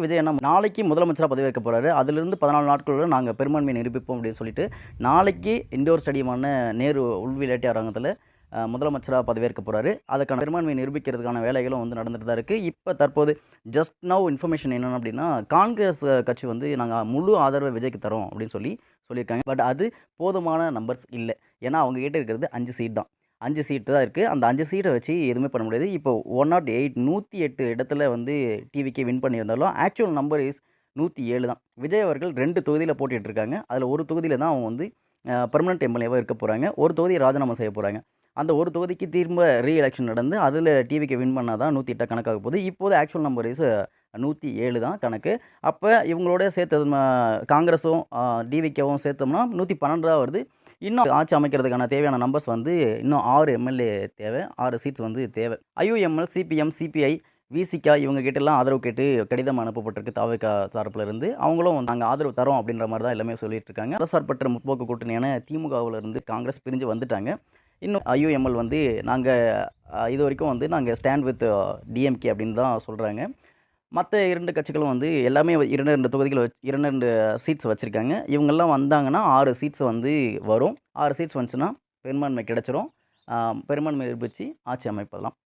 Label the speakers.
Speaker 1: விஜய் அண்ணா நாளைக்கு முதலமைச்சரா பதவியேற்க போறாரு. அதிலிருந்து 14 நாட்களுக்குள்ள நாங்க பெரும்பான்மையை நிரூபிப்போம் அப்படின்னு சொல்லிட்டு, நாளைக்கு இண்டோர் ஸ்டேடியமான நேரு உள் விளையாட்டு அரங்கத்தில முதலமைச்சரா பதவியேற்க போறாரு. அதுக்கான பெரும்பான்மையை நிரூபிக்கிறதுக்கான வேலைகளும் வந்து நடந்துட்டு தான் இருக்கு. இப்ப தற்போது ஜஸ்ட் நவ் இன்ஃபர்மேஷன் என்னன்னு அப்படின்னா, காங்கிரஸ் கட்சி வந்து நாங்க முழு ஆதரவு விஜய்க்கு தரோம் அப்படின்னு சொல்லியிருக்காங்க. பட் அது போதுமான நம்பர்ஸ் இல்ல. ஏன்னா அவங்க கிட்ட இருக்கிறது 5 சீட் தான். 5 சீட்டு தான் இருக்கு. அந்த 5 சீட்ட வச்சு எதுவுமே பண்ண முடியாது. இப்போ 108 இடத்துல வந்து டிவிகே வின் பண்ணியிருந்தாலும், ஆக்சுவல் நம்பர் இஸ் 107 தான். விஜய் அவர்கள் 2 தொகுதியில போட்டிட்டு இருக்காங்க. அதில ஒரு தொகுதியில தான் அவங்க வந்து பெர்மனன்ட் எம்எல்ஏவா இருக்க போறாங்க. ஒரு தொகுதிய ராஜினாமா செய்ய போறாங்க. அந்த ஒரு தொகுதிக்கு திரும்ப ரீ எலக்ஷன் நடந்து, அதில டிவிகே வின் பண்ணா தான் 108 கணக்காக போகுது. இப்போது ஆக்சுவல் நம்பர் இஸ் 107 தான் கணக்கு. அப்ப இவங்களோட சேர்த்து காங்கிரஸும் டிவிகேவும் சேர்த்தோம்னா 112 தான் வருது. இன்னும் ஆட்சி அமைக்கிறதுக்கான தேவையான நம்பர்ஸ் வந்து இன்னும் 6 எம்எல்ஏ தேவை. 6 சீட்ஸ் வந்து தேவை. ஐயுஎம்எல், சிபிஎம், சிபிஐ, விசிகா இவங்க கிட்டலாம் ஆதரவு கேட்டு கடிதம் அனுப்பப்பட்டிருக்கு தாவேகா தரப்புல இருந்து. அவங்களும் நாங்க ஆதரவு தரோம் அப்படின்ற மாரி தான் எல்லாமே சொல்லிட்டு இருக்காங்க. மதசார்பற்ற முற்போக்கு கூட்டணியான திமுகவுல இருந்து காங்கிரஸ் பிரிஞ்சு வந்துட்டாங்க. இன்னும் ஐயுஎம்எல் வந்து நாங்க இதுவரைக்கும் வந்து நாங்க ஸ்டாண்ட் வித் டிஎம்கே அப்படின்னு தான் சொல்றாங்க. மத்த 2 கட்சிகளும் வந்து எல்லாமே 2, 2 தொகுதிகள் 2, 2 சீட்ஸ் வச்சிருக்காங்க. இவங்கெல்லாம் வந்தாங்கன்னா 6 சீட்ஸ் வந்து வரும். 6 சீட்ஸ் வந்துச்சுன்னா பெரும்பான்மை கிடைச்சிரும். பெரும்பான்மை நிரூபிச்சு ஆட்சி அமைப்பதெல்லாம்.